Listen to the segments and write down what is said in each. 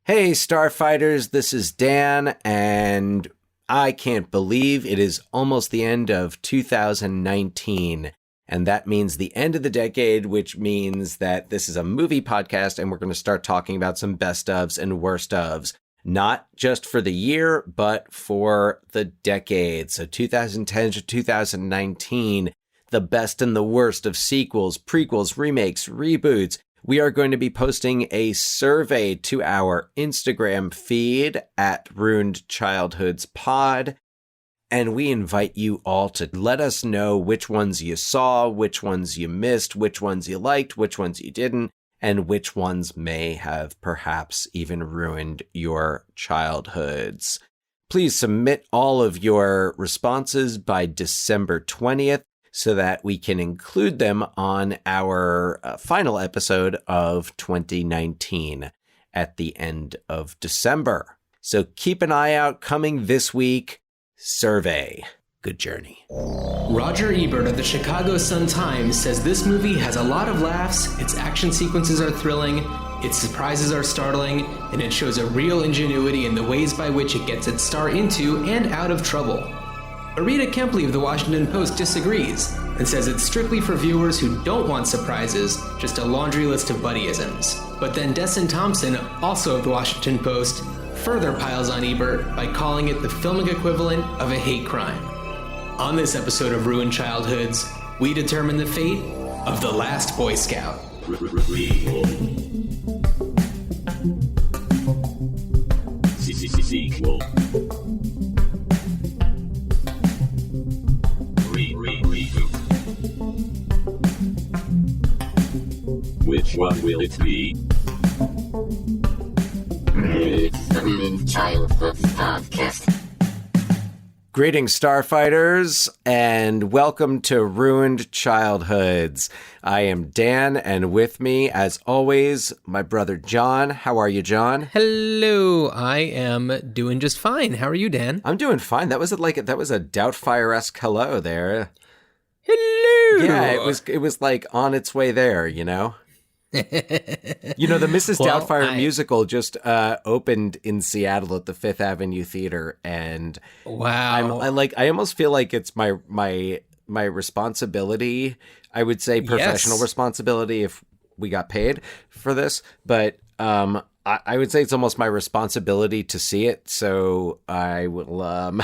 Hey, Starfighters, this is Dan, and I can't believe it is almost the end of 2019, and that means the end of the decade, which means that this is a movie podcast, and we're going to start talking about some best ofs and worst ofs, not just for the year, but for the decade. So 2010 to 2019, the best and the worst of sequels, prequels, remakes, reboots. We are going to be posting a survey to our Instagram feed at Ruined Childhoods Pod. And we invite you all to let us know which ones you saw, which ones you missed, which ones you liked, which ones you didn't, and which ones may have perhaps even ruined your childhoods. Please submit all of your responses by December 20th. So that we can include them on our final episode of 2019 at the end of December. So keep an eye out coming this week. Survey. Good journey. Roger Ebert of the Chicago Sun-Times says this movie has a lot of laughs, its action sequences are thrilling, its surprises are startling, and it shows a real ingenuity in the ways by which it gets its star into and out of trouble. But Rita Kempley of the Washington Post disagrees and says it's strictly for viewers who don't want surprises, just a laundry list of buddyisms. But then Desson Thompson, also of the Washington Post, further piles on Ebert by calling it the filmic equivalent of a hate crime. On this episode of Ruined Childhoods, we determine the fate of The Last Boy Scout. Sequel. Which one will it be? It's the Ruined Childhoods Podcast. Greetings, Starfighters, and welcome to Ruined Childhoods. I am Dan, and with me, as always, my brother John. How are you, John? Hello, I am doing just fine. How are you, Dan? I'm doing fine. That was a Doubtfire-esque hello there. Hello. Yeah, it was like on its way there, you know? You know, the Mrs. Doubtfire musical just opened in Seattle at the Fifth Avenue Theater, and wow, I almost feel like it's my responsibility. I would say professional responsibility if we got paid for this, but I would say it's almost my responsibility to see it. So I will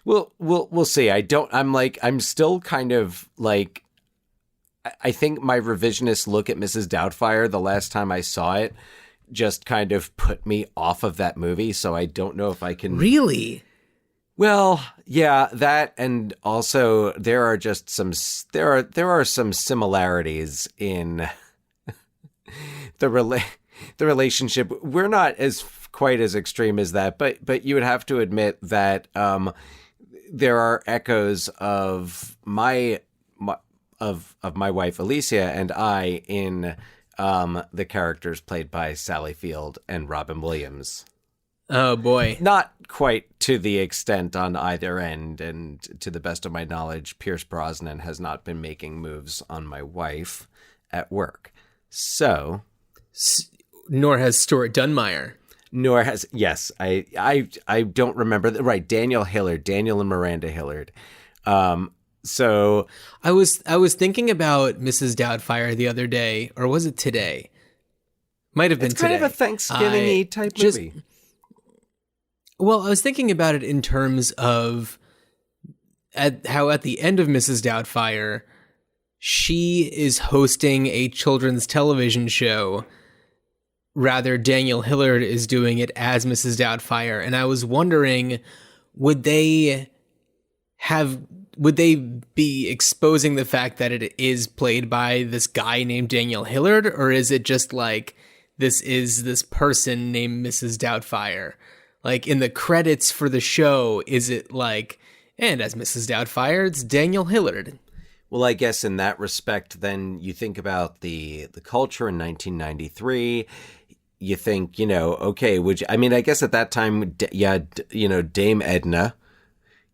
we'll see. I'm still kind of like. I think my revisionist look at Mrs. Doubtfire the last time I saw it just kind of put me off of that movie, so I don't know if I can... Really? Well, yeah, that, and also there are some similarities in the relationship. We're not quite as extreme as that, but you would have to admit that there are echoes of my wife Alicia and I in the characters played by Sally Field and Robin Williams. Oh boy. Not quite to the extent on either end, and to the best of my knowledge, Pierce Brosnan has not been making moves on my wife at work. So, nor has Stuart Dunmire. Nor has, yes, I don't remember right, Daniel and Miranda Hillard. So I was thinking about Mrs. Doubtfire the other day, or was it today? Might have been today. It's kind of a Thanksgiving-y type movie. Well, I was thinking about it in terms of how at the end of Mrs. Doubtfire, she is hosting a children's television show. Rather, Daniel Hillard is doing it as Mrs. Doubtfire. And I was wondering, would they be exposing the fact that it is played by this guy named Daniel Hillard, or is it just like this is this person named Mrs. Doubtfire? Like in the credits for the show, is it like, and as Mrs. Doubtfire, it's Daniel Hillard? Well, I guess in that respect, then you think about the culture in 1993. You think, okay, I guess at that time, Dame Edna.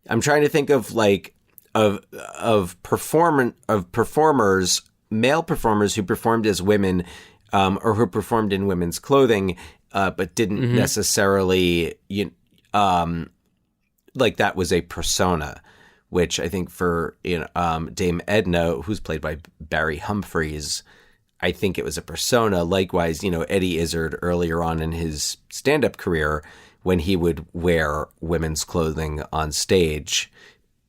I'm trying to think of like of performers, male performers who performed as women, or who performed in women's clothing but didn't necessarily, like that was a persona, which I think for Dame Edna, who's played by Barry Humphries, I think it was a persona. Likewise, Eddie Izzard earlier on in his stand-up career when he would wear women's clothing on stage,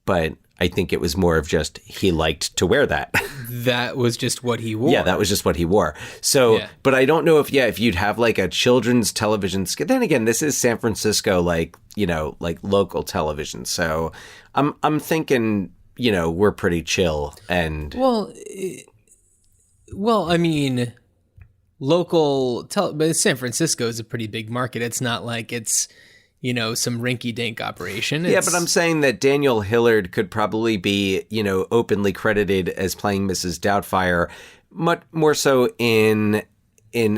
but I think it was more of just he liked to wear that. That was just what he wore. Yeah, that was just what he wore. So, but I don't know if you'd have like a children's television. Then again, this is San Francisco, like local television. So I'm thinking, we're pretty chill and well, I mean, but San Francisco is a pretty big market. It's not like it's some rinky-dink operation. Yeah, but I'm saying that Daniel Hillard could probably be, openly credited as playing Mrs. Doubtfire, much more so in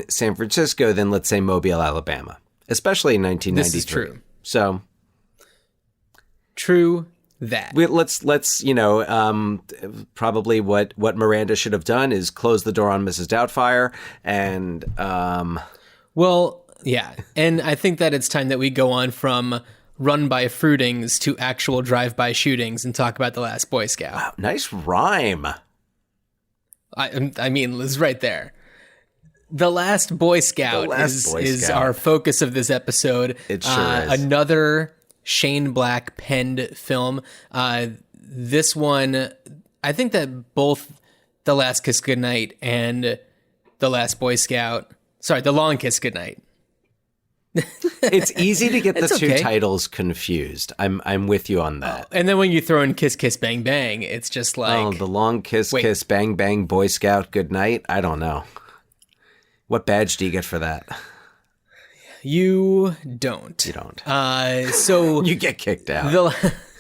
San Francisco than, let's say, Mobile, Alabama, especially in 1993. This is true. So true that. Let's probably what Miranda should have done is close the door on Mrs. Doubtfire and well. Yeah, and I think that it's time that we go on from run-by fruitings to actual drive-by shootings and talk about The Last Boy Scout. Wow, nice rhyme. I mean, it's right there. The Last Boy Scout is our focus of this episode. It sure is. Another Shane Black penned film. This one, I think that both The Last Kiss Goodnight and The Last Boy Scout, The Long Kiss Goodnight. It's easy to get the two titles confused. I'm with you on that. And then when you throw in Kiss Kiss Bang Bang, it's just like the Long Kiss Kiss Bang Bang Boy Scout Good Night. I don't know. What badge do you get for that? You don't. You don't. So you get kicked out.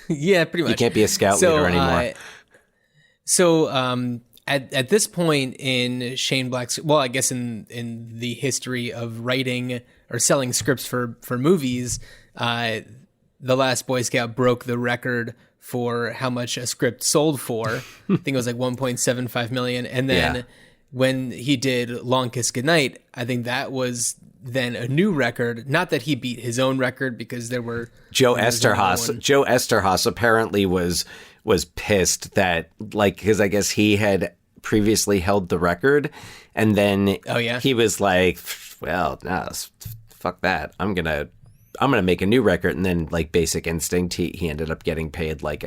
Yeah, pretty much. You can't be a scout leader anymore. At this point in Shane Black's, well, I guess in the history of writing or selling scripts for movies, The Last Boy Scout broke the record for how much a script sold for. I think it was like 1.75 million. And then when he did Long Kiss Goodnight, I think that was then a new record. Not that he beat his own record because there were Joe Esterhaus. Joe Esterhaus apparently was pissed that, like, because I guess he had previously held the record, and then he was like, well, no, fuck that, I'm gonna make a new record. And then, like, Basic Instinct, he ended up getting paid like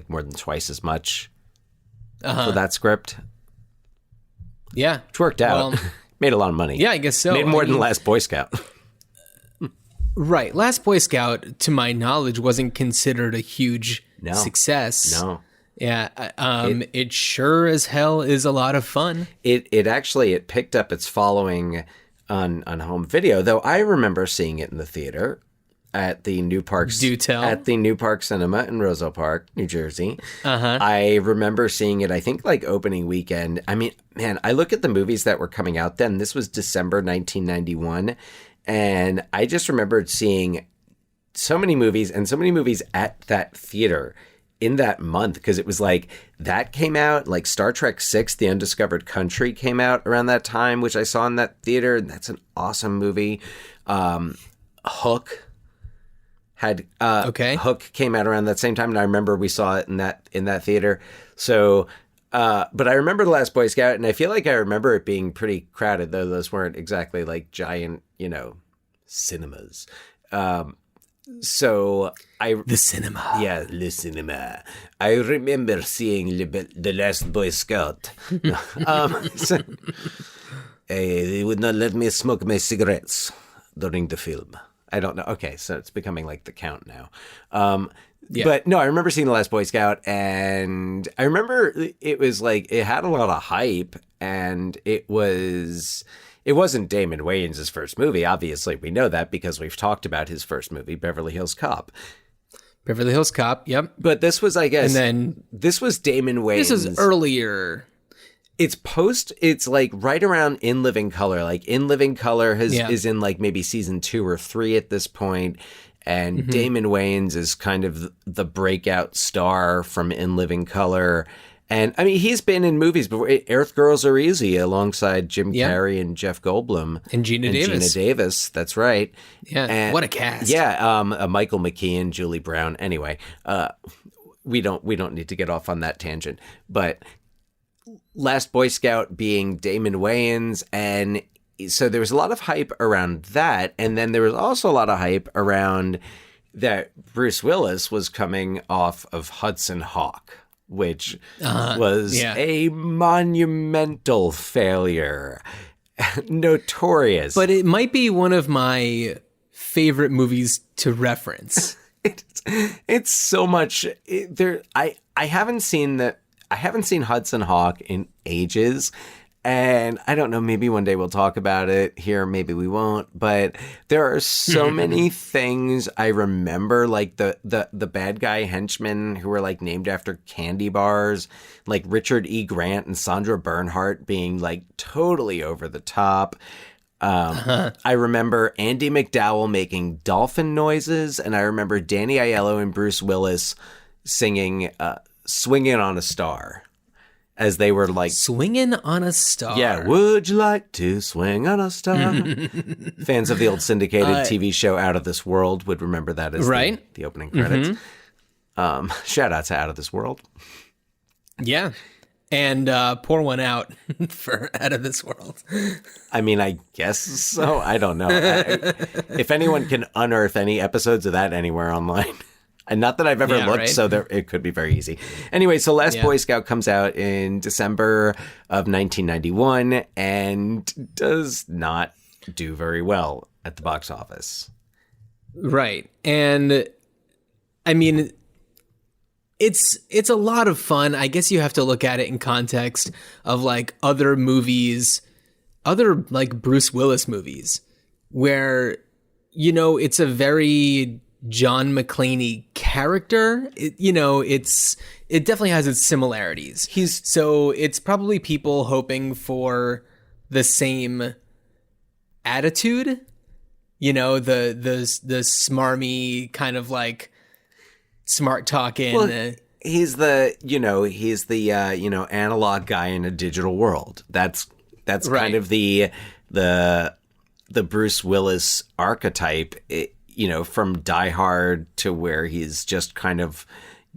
more than twice as much for that script. Yeah, which worked out. Well, made a lot of money. Yeah, I guess so. Made more than Last Boy Scout. Right. Last Boy Scout, to my knowledge, wasn't considered a huge success. No. Yeah. It sure as hell is a lot of fun. It actually picked up its following on home video, though I remember seeing it in the theater at the New Park. Do tell. At the New Park Cinema in Roselle Park, New Jersey. I remember seeing it, I think, like opening weekend. I mean, man, I look at the movies that were coming out then. This was December 1991. And I just remembered seeing so many movies at that theater in that month, because it was like that came out, like Star Trek VI, The Undiscovered Country came out around that time, which I saw in that theater. And that's an awesome movie. Hook Hook came out around that same time, and I remember we saw it in that theater. So, but I remember The Last Boy Scout, and I feel like I remember it being pretty crowded, though those weren't exactly like giant, cinemas. So the cinema. Yeah, the cinema. I remember seeing The Last Boy Scout. They would not let me smoke my cigarettes during the film. I don't know. Okay, so it's becoming like The Count now. But no, I remember seeing The Last Boy Scout, and I remember it was like, it had a lot of hype, and it wasn't Damon Wayans' first movie. Obviously, we know that because we've talked about his first movie, Beverly Hills Cop. Beverly Hills Cop, yep. But this was, I guess, and then this was Damon Wayans. This is earlier. It's like right around In Living Color. Like In Living Color is in like maybe season 2 or 3 at this point. And Damon Wayans is kind of the breakout star from In Living Color. And I mean, he's been in movies before. Earth Girls Are Easy alongside Jim Carrey and Jeff Goldblum. And Gina Davis. That's right. Yeah, and, what a cast. Yeah, Michael McKean, Julie Brown. Anyway, we don't need to get off on that tangent. But Last Boy Scout being Damon Wayans, and so there was a lot of hype around that. And then there was also a lot of hype around that Bruce Willis was coming off of Hudson Hawk, which was a monumental failure. Notorious. But it might be one of my favorite movies to reference. It's so much I haven't seen Hudson Hawk in ages. And I don't know, maybe one day we'll talk about it here, maybe we won't. But there are so many things I remember, like the bad guy henchmen who were like named after candy bars, like Richard E. Grant and Sandra Bernhardt being like totally over the top. I remember Andy McDowell making dolphin noises, and I remember Danny Aiello and Bruce Willis singing "Swinging on a Star." As they were like... Swinging on a Star. Yeah. Would you like to swing on a star? Fans of the old syndicated TV show Out of This World would remember that as the opening credits. Shout out to Out of This World. Yeah. And pour one out for Out of This World. I mean, I guess so. I don't know. If anyone can unearth any episodes of that anywhere online... And not that I've ever looked, right? So it could be very easy. Anyway, so Last Boy Scout comes out in December of 1991 and does not do very well at the box office. Right. And I mean, it's a lot of fun. I guess you have to look at it in context of like other movies, other like Bruce Willis movies, where, you know, it's a very John McClane character. It definitely has its similarities. So it's probably people hoping for the same attitude, you know, the smarmy kind of like smart talking. Well, he's the analog guy in a digital world. That's right. Kind of the Bruce Willis archetype. From Die Hard to where he's just kind of,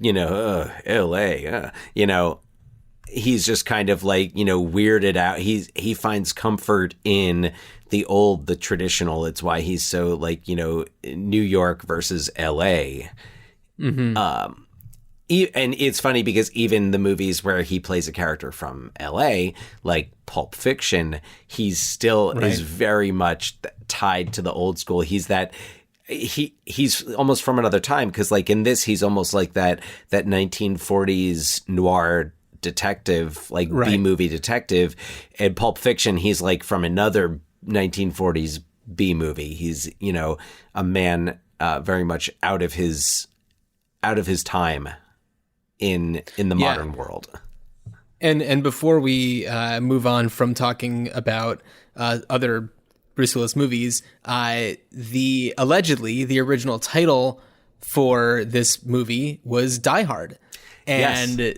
L.A., he's just kind of like, weirded out. He finds comfort in the traditional. It's why he's so like, New York versus L.A. Mm-hmm. And it's funny because even the movies where he plays a character from L.A., like Pulp Fiction, he's still is very much tied to the old school. He's that... He's almost from another time, because like in this he's almost like that 1940s noir detective, like B-movie detective. And Pulp Fiction, he's like from another 1940s B-movie. He's a man very much out of his time in the modern world. And before we move on from talking about other Bruce Willis movies, the original title for this movie was Die Hard. And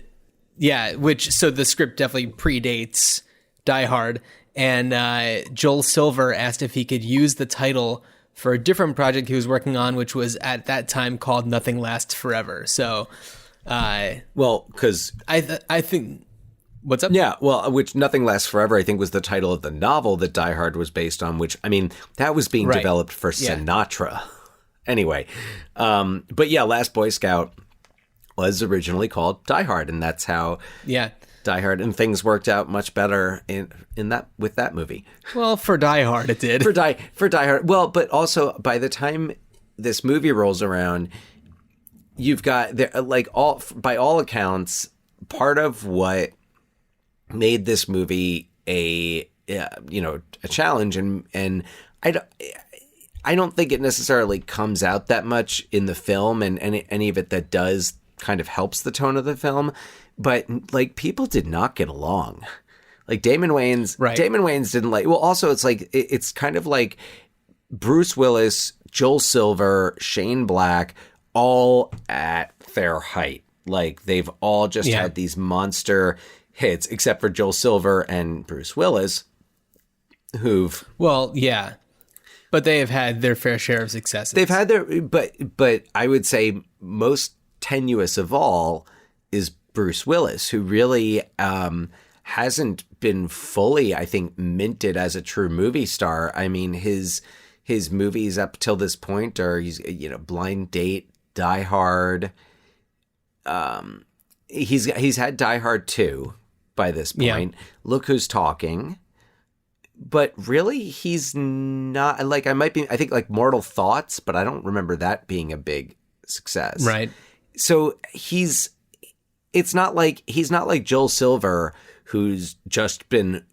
so the script definitely predates Die Hard. And Joel Silver asked if he could use the title for a different project he was working on, which was at that time called Nothing Lasts Forever. So, because I think... What's up? Yeah, well, which Nothing Lasts Forever, I think, was the title of the novel that Die Hard was based on, which, I mean, that was being developed for Sinatra. Anyway, but yeah, Last Boy Scout was originally called Die Hard, and that's how Die Hard, and things worked out much better in that with that movie. Well, for Die Hard, it did. For Die Hard. Well, but also, by the time this movie rolls around, you've got, by all accounts, part of what made this movie a challenge, and I don't think it necessarily comes out that much in the film, and any of it that does kind of helps the tone of the film, but like people did not get along. Like Damon Wayans didn't like. Well, also it's like it's kind of like Bruce Willis, Joel Silver, Shane Black, all at their height Like they've all just had these monster hits, except for Joel Silver and Bruce Willis, who've but they have had their fair share of successes. They've had their, but I would say most tenuous of all is Bruce Willis, who really hasn't been fully, I think, minted as a true movie star. I mean, his movies up till this point are Blind Date, Die Hard. He's had Die Hard 2 by this point. Yeah. Look Who's Talking. But really, he's not, like, I think like Mortal Thoughts, but I don't remember that being a big success. Right. So he's not like Joel Silver, who's just been,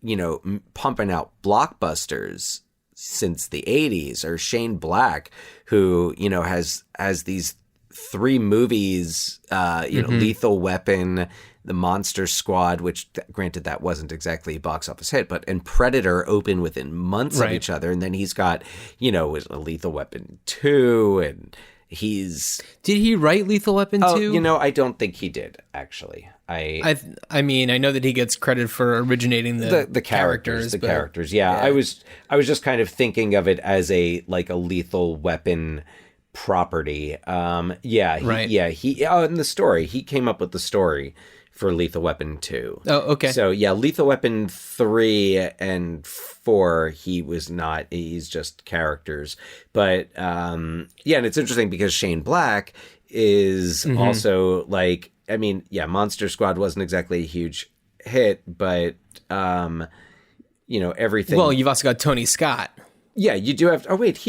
pumping out blockbusters since the 80s, or Shane Black, who, has these 3 movies, Lethal Weapon, The Monster Squad, which granted that wasn't exactly a box office hit, and Predator open within months of each other. And then he's got, a Lethal Weapon 2, and Did he write Lethal Weapon 2? I don't think he did, actually. I mean, I know that he gets credit for originating the characters. The characters, yeah. I was just kind of thinking of it as a Lethal Weapon property. In the story, he came up with the story for Lethal Weapon 2. Oh, okay. So, yeah, Lethal Weapon 3 and 4, he's just characters. But, and it's interesting because Shane Black is also, Monster Squad wasn't exactly a huge hit, but, everything... Well, you've also got Tony Scott. Yeah, you do have... Oh, wait,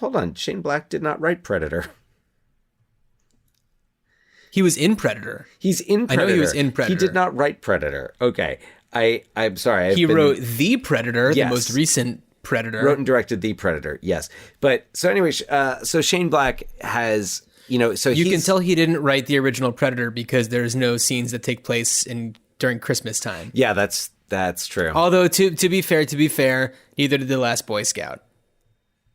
hold on. Shane Black did not write Predator. He was in Predator. He's in Predator. I know he was in Predator. He did not write Predator. Okay. I'm sorry. He wrote The Predator, the most recent Predator. Wrote and directed The Predator, yes. But, so anyway, so Shane Black has, so you can tell he didn't write the original Predator because there's no scenes that take place during Christmastime. Yeah, that's true. Although, to be fair, neither did The Last Boy Scout.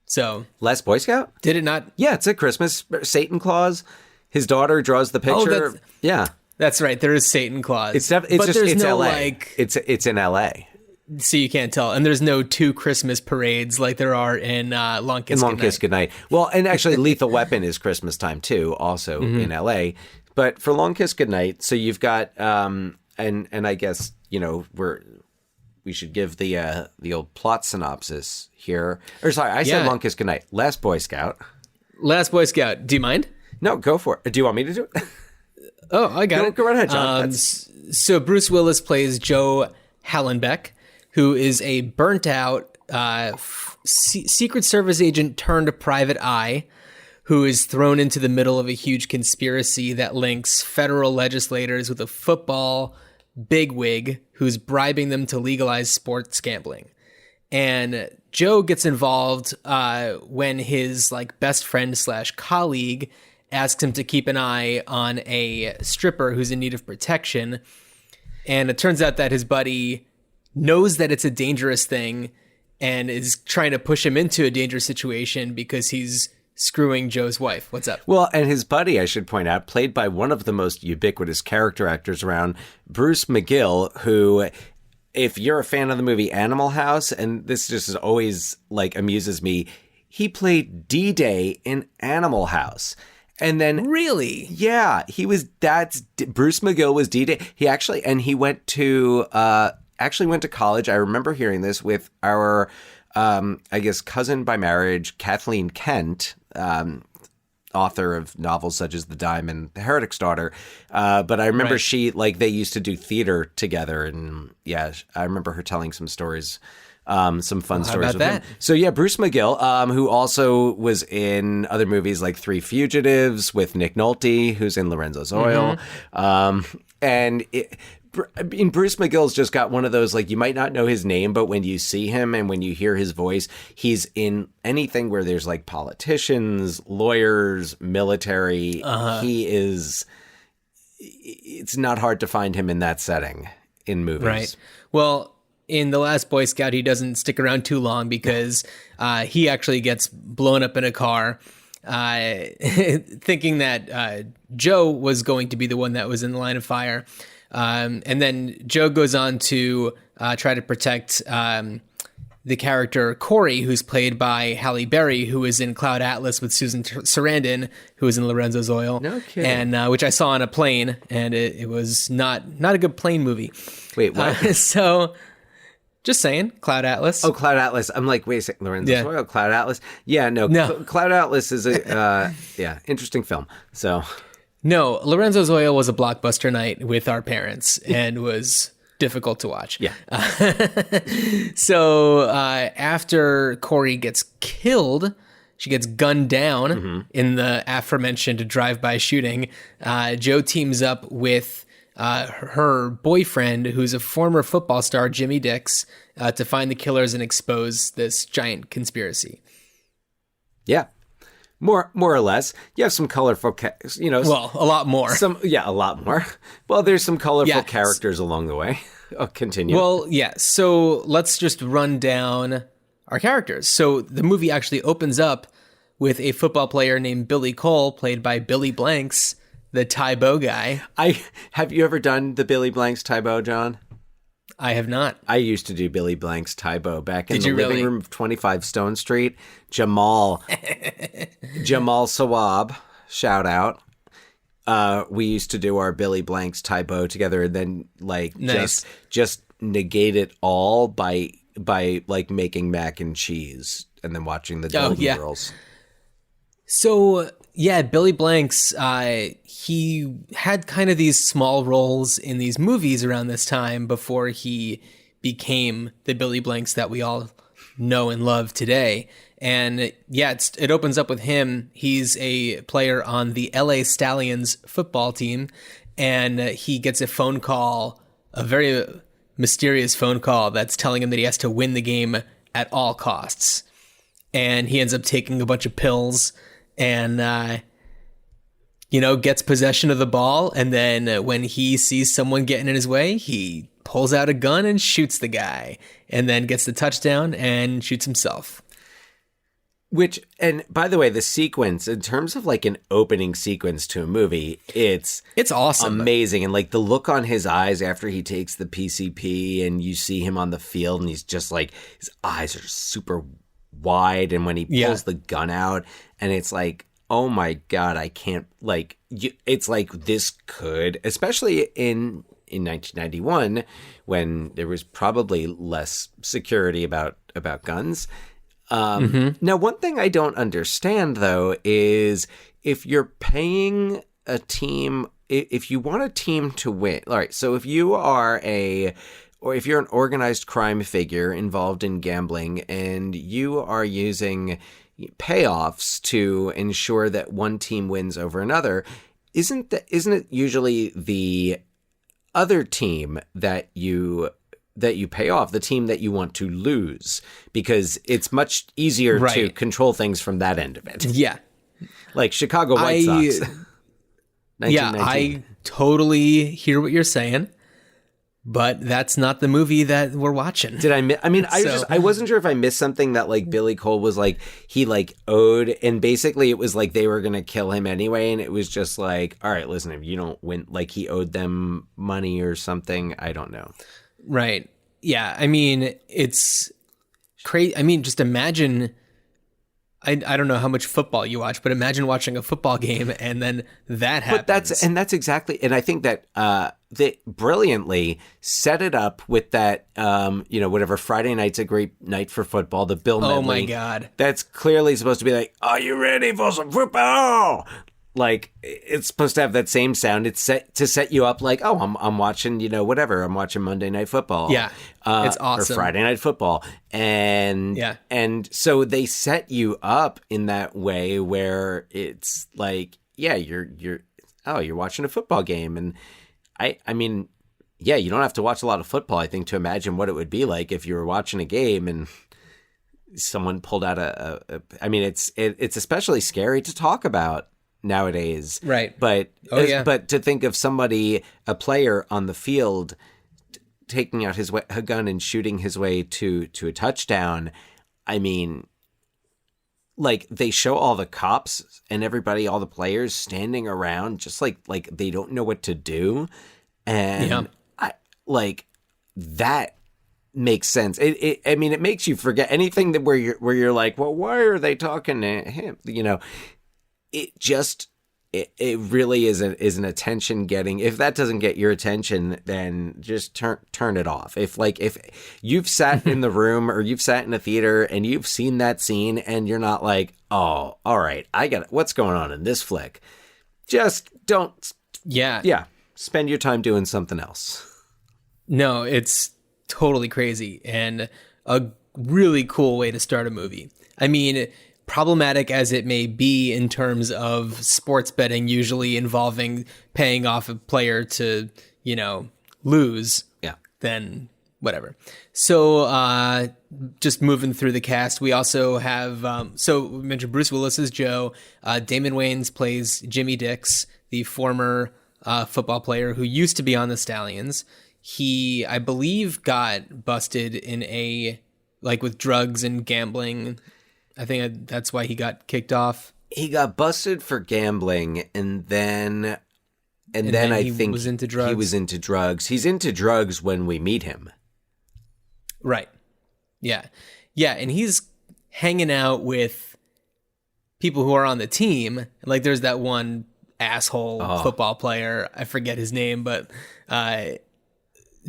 So. Last Boy Scout? Did it not? Yeah, it's at Christmas. Satan Claus. His daughter draws the picture. That's right. There is Satan Claus. It's LA. It's in LA. So you can't tell. And there's no 2 Christmas parades like there are in Long Kiss Goodnight. Well, and actually Lethal Weapon is Christmas time too, also in LA. But for Long Kiss Goodnight, so you've got and I guess, we should give the old plot synopsis here. Or sorry, I said Long Kiss Goodnight. Last Boy Scout. Last Boy Scout. Do you mind? No, go for it. Do you want me to do it? Oh, I got it. Go right ahead, John. So Bruce Willis plays Joe Hallenbeck, who is a burnt-out Secret Service agent turned private eye, who is thrown into the middle of a huge conspiracy that links federal legislators with a football bigwig who's bribing them to legalize sports gambling. And Joe gets involved when his best friend / colleague asks him to keep an eye on a stripper who's in need of protection. And it turns out that his buddy knows that it's a dangerous thing and is trying to push him into a dangerous situation because he's screwing Joe's wife. What's up? Well, and his buddy, I should point out, played by one of the most ubiquitous character actors around, Bruce McGill, who, if you're a fan of the movie Animal House, and this just is always amuses me, he played D-Day in Animal House. And then really, yeah, Bruce McGill was D-Day. He went to college. I remember hearing this with our, cousin by marriage, Kathleen Kent, author of novels such as The Diamond, The Heretic's Daughter. But I remember they used to do theater together, and yeah, I remember her telling some stories. Some fun stories with him. So yeah, Bruce McGill, who also was in other movies like Three Fugitives with Nick Nolte, who's in Lorenzo's Oil. Bruce McGill's just got one of those, you might not know his name, but when you see him and when you hear his voice, he's in anything where there's politicians, lawyers, military. It's not hard to find him in that setting in movies. Right. Well, in The Last Boy Scout, he doesn't stick around too long because he actually gets blown up in a car thinking that Joe was going to be the one that was in the line of fire. And then Joe goes on to try to protect the character Corey, who's played by Halle Berry, who is in Cloud Atlas with Susan Sarandon, who is in Lorenzo's Oil. No kidding. And which I saw on a plane, and it was not a good plane movie. Wait, what? So, just saying, Cloud Atlas. Oh, Cloud Atlas. I'm like, wait a second, Lorenzo's Oil, Cloud Atlas. Yeah, no. Cloud Atlas is a interesting film. So, no, Lorenzo's Oil was a blockbuster night with our parents and was difficult to watch. Yeah. So after Corey gets killed, she gets gunned down in the aforementioned drive-by shooting. Joe teams up with her boyfriend, who's a former football star, Jimmy Dix, to find the killers and expose this giant conspiracy. Yeah. More or less. You have some colorful, well, a lot more. A lot more. Well, there's some colorful characters along the way. Oh, continue. Well, yeah. So let's just run down our characters. So the movie actually opens up with a football player named Billy Cole, played by Billy Blanks, the Tae-Bo guy. Have you ever done the Billy Blanks Tae-Bo, John? I have not. I used to do Billy Blanks Tae-Bo back in the living really? room of 25 Stone Street. Jamal Sawab, shout out. We used to do our Billy Blanks Tae-Bo together, and then Nice. just negate it all by like making mac and cheese and then watching the Golden Girls. So yeah, Billy Blanks, he had kind of these small roles in these movies around this time before he became the Billy Blanks that we all know and love today. And yeah, it opens up with him. He's a player on the LA Stallions football team, and he gets a phone call, a very mysterious phone call that's telling him that he has to win the game at all costs. And he ends up taking a bunch of pills and, gets possession of the ball. And then when he sees someone getting in his way, he pulls out a gun and shoots the guy, and then gets the touchdown and shoots himself. Which, and by the way, the sequence, in terms of like an opening sequence to a movie, it's awesome. Amazing. And like the look on his eyes after he takes the PCP and you see him on the field and he's just like, his eyes are super wide. And when he pulls the gun out and it's like, oh my God, I can't it's like this could, especially in 1991 when there was probably less security about guns. Now, one thing I don't understand, though, is if you're paying a team, if you want a team to win, all right, so if you are if you're an organized crime figure involved in gambling and you are using payoffs to ensure that one team wins over another, isn't it usually the other team that you pay off, the team that you want to lose, because it's much easier to control things from that end of it. Yeah. Like Chicago White Sox. Yeah, I totally hear what you're saying, but that's not the movie that we're watching. Did I I mean, I wasn't sure if I missed something that like Billy Cole was like, he like owed, and basically it was like they were going to kill him anyway. And it was just like, all right, listen, if you don't win, like he owed them money or something. I don't know. Right. Yeah. I mean, it's crazy. I mean, just imagine, I don't know how much football you watch, but imagine watching a football game and then that happens. But that's exactly, and I think that they brilliantly set it up with that, whatever, Friday night's a great night for football, the Bill medley. Oh my God. That's clearly supposed to be like, are you ready for some football? Like, it's supposed to have that same sound. It's set to set you up like, oh, I'm watching, whatever. I'm watching Monday Night Football. Yeah, it's awesome. Or Friday Night Football. And so they set you up in that way where it's like, yeah, you're watching a football game. And I mean, yeah, you don't have to watch a lot of football, I think, to imagine what it would be like if you were watching a game and someone pulled out I mean, it's especially scary to talk about nowadays, right? But but to think of somebody, a player on the field, taking out a gun and shooting his way to a touchdown, I mean, like they show all the cops and everybody, all the players standing around just like they don't know what to do. And I like that makes sense. I mean, it makes you forget anything that where you're like, well, why are they talking to him? You know, it just, it really is an attention getting. If that doesn't get your attention, then just turn it off. If you've sat in the room or you've sat in a theater and you've seen that scene and you're not like, oh, all right, I got it. What's going on in this flick? Just don't. Yeah. Spend your time doing something else. No, it's totally crazy and a really cool way to start a movie. I mean, problematic as it may be in terms of sports betting, usually involving paying off a player to, lose. Yeah. Then whatever. So just moving through the cast, we also have, so we mentioned Bruce Willis as Joe. Damon Wayans plays Jimmy Dix, the former football player who used to be on the Stallions. He, I believe, got busted in with drugs and gambling. I think that's why he got kicked off. He got busted for gambling, and then I think was into drugs. He was into drugs. He's into drugs when we meet him. Right. Yeah. Yeah, and he's hanging out with people who are on the team. Like, there's that one asshole football player. I forget his name, but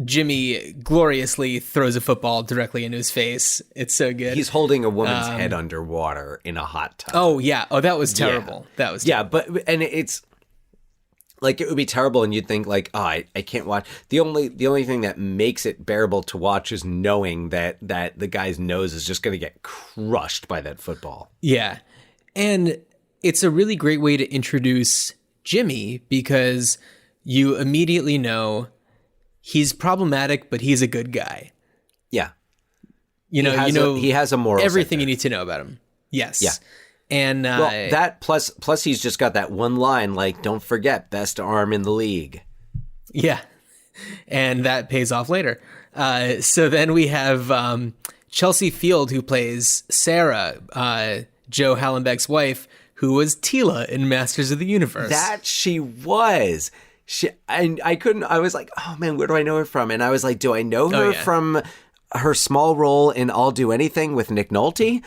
Jimmy gloriously throws a football directly into his face. It's so good. He's holding a woman's head underwater in a hot tub. Oh, yeah. Oh, that was terrible. Yeah. That was terrible. And it's like, it would be terrible, and you'd think like, oh, I can't watch. The only thing that makes it bearable to watch is knowing that the guy's nose is just going to get crushed by that football. Yeah. And it's a really great way to introduce Jimmy because you immediately know he's problematic, but he's a good guy. Yeah. He has a moral everything center. You need to know about him. Yes. Yeah. And that plus he's just got that one line like, don't forget, best arm in the league. Yeah. And that pays off later. So then we have Chelsea Field, who plays Sarah, Joe Hallenbeck's wife, who was Tila in Masters of the Universe. That she was. I was like, oh man, where do I know her from? And I was like, do I know her from her small role in I'll Do Anything with Nick Nolte?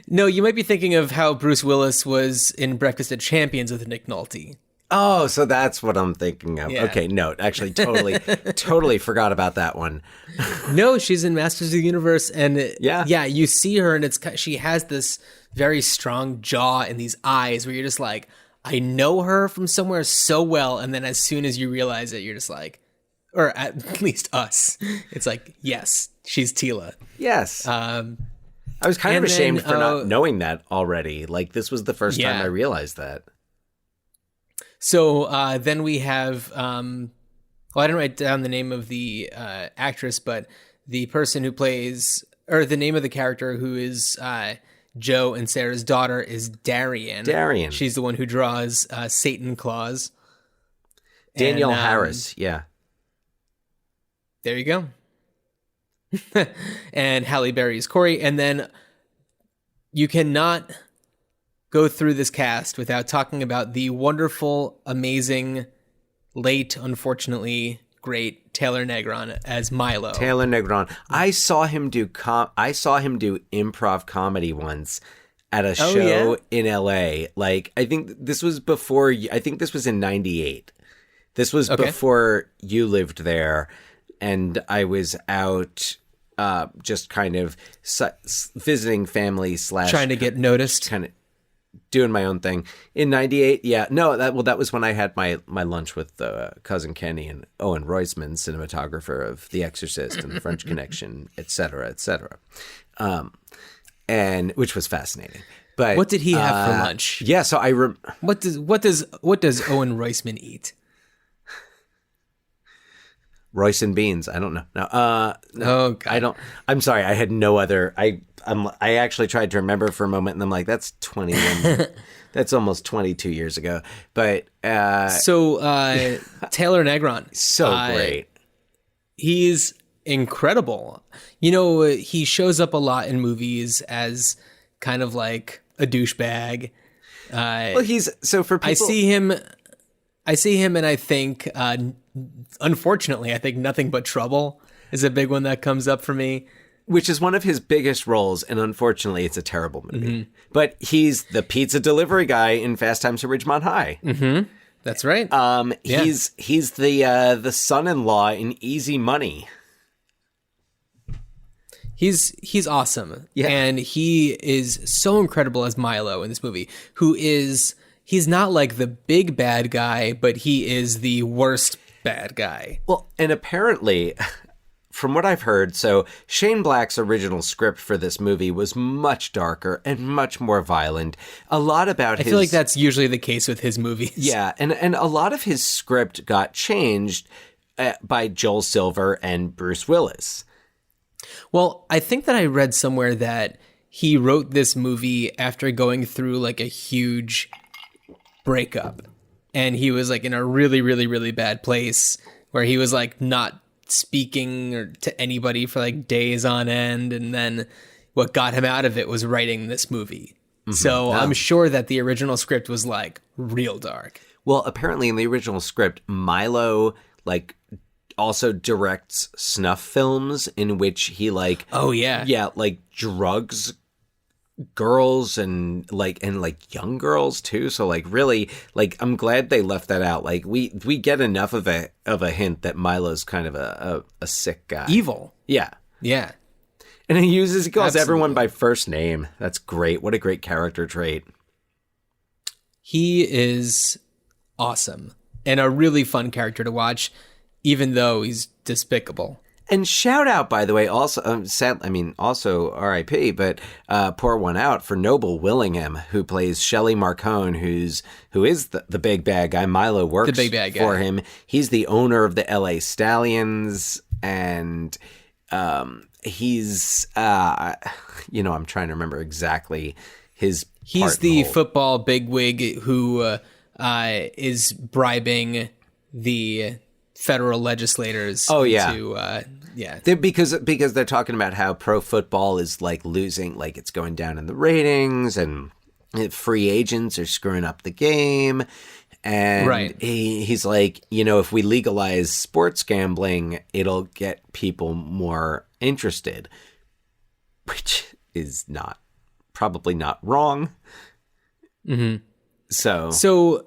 No, you might be thinking of how Bruce Willis was in Breakfast at Champions with Nick Nolte. Oh, so that's what I'm thinking of. Yeah. Okay, no, actually totally forgot about that one. No, she's in Masters of the Universe, and yeah, you see her, and she has this very strong jaw and these eyes where you're just like, I know her from somewhere so well, and then as soon as you realize it, you're just like, or at least us, it's like, yes, she's Tila. Yes. I was kind of ashamed for not knowing that already. Like, this was the first time I realized that. So then we have, I didn't write down the name of the actress, but the person who plays, or the name of the character who is Joe and Sarah's daughter is Darian. She's the one who draws Satan Claus. Danielle Harris, yeah. There you go. And Halle Berry is Corey. And then you cannot go through this cast without talking about the wonderful, amazing, late, unfortunately, great Taylor Negron as Milo. Taylor Negron. I saw him do improv comedy once at a show in LA. Like, I think this was in 98. This was before you lived there, and I was out just kind of visiting family / trying to get noticed. Kind of doing my own thing. In 98, yeah. No, that was when I had my lunch with Cousin Kenny and Owen Roisman, cinematographer of The Exorcist and The French Connection, et cetera, and which was fascinating. But what did he have for lunch? Yeah, so what does Owen Roisman eat? Royce and beans. I don't know. No, oh, God. I don't. I'm sorry. I had no other. I actually tried to remember for a moment, and I'm like, that's 21. That's almost 22 years ago. But Taylor Negron, so great. He's incredible. You know, he shows up a lot in movies as kind of like a douchebag. Well, he's so for people. I see him, and I think, unfortunately, I think Nothing But Trouble is a big one that comes up for me. Which is one of his biggest roles, and unfortunately, it's a terrible movie. But he's the pizza delivery guy in Fast Times at Ridgemont High. Mm-hmm. That's right. He's the son-in-law in Easy Money. He's awesome. Yeah. And he is so incredible as Milo in this movie, he's not like the big bad guy, but he is the worst bad guy. Well, and apparently, from what I've heard, so Shane Black's original script for this movie was much darker and much more violent. A lot about I feel like that's usually the case with his movies. Yeah, and a lot of his script got changed by Joel Silver and Bruce Willis. Well, I think that I read somewhere that he wrote this movie after going through like a huge breakup. And he was like in a really, really, really bad place where he was like not speaking to anybody for like days on end. And then what got him out of it was writing this movie. Mm-hmm. So I'm sure that the original script was like real dark. Well, apparently in the original script, Milo like also directs snuff films in which he like like drugs girls and young girls too. So like really like I'm glad they left that out. Like we get enough of a hint that Milo's kind of a sick guy. Evil. Yeah. Yeah. And he calls Absolutely. everyone by first name. That's great. What a great character trait. He is awesome and a really fun character to watch, even though he's despicable. And shout out, by the way, also, also R.I.P., but pour one out for Noble Willingham, who plays Shelley Marcone, who is the big bad guy. Milo works the big bad guy. For him. He's the owner of the L.A. Stallions, and he's, I'm trying to remember exactly his He's the football bigwig who is bribing the federal legislators. Oh yeah, because they're talking about how pro football is like losing, like it's going down in the ratings, and free agents are screwing up the game. And right. he's like, if we legalize sports gambling, it'll get people more interested, which is probably not wrong. Mm-hmm. So